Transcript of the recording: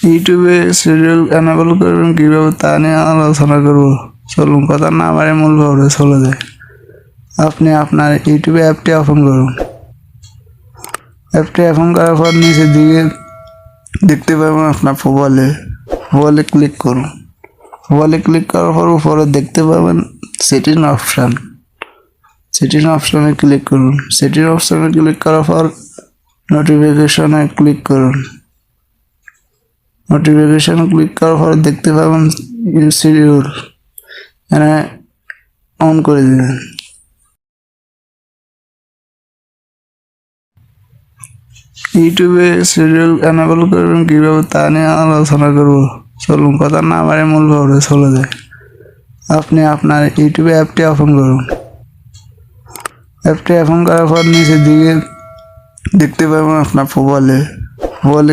ইউটিউবে serial enable করবেন কীভাবে তা নিয়ে আলোচনা করব। চলুন কথা না বাড়িয়ে মূল খবরে চলে যায়। আপনি আপনার ইউটিউবে অ্যাপটি ওপেন করুন। অ্যাপটি ওপেন করার পর নিচের দিকে দেখতে পাবেন আপনার মোবাইলে ক্লিক করুন। মোবাইলে ক্লিক করার পর উপরে দেখতে পাবেন সেটিং অপশানে ক্লিক করুন। সেটিং অপশানে ক্লিক করার পর নোটিফিকেশনে ক্লিক করুন। নোটিফিকেশন ক্লিক করার পর দেখতে পাবেন শিডিউল, এখানে অন করে দিবেন। ইউটিউবে সিরিয়াল এনেবল করবেন কীভাবে তা নিয়ে আলোচনা করব। চলুন কথা না বাড়িয়ে মূল খবরে চলে যায়। আপনি আপনার ইউটিউবে অ্যাপটি ওপেন করুন। অ্যাপটি ওপেন করার পর নিচের দিকে দেখতে পাবেন আপনার মোবাইলে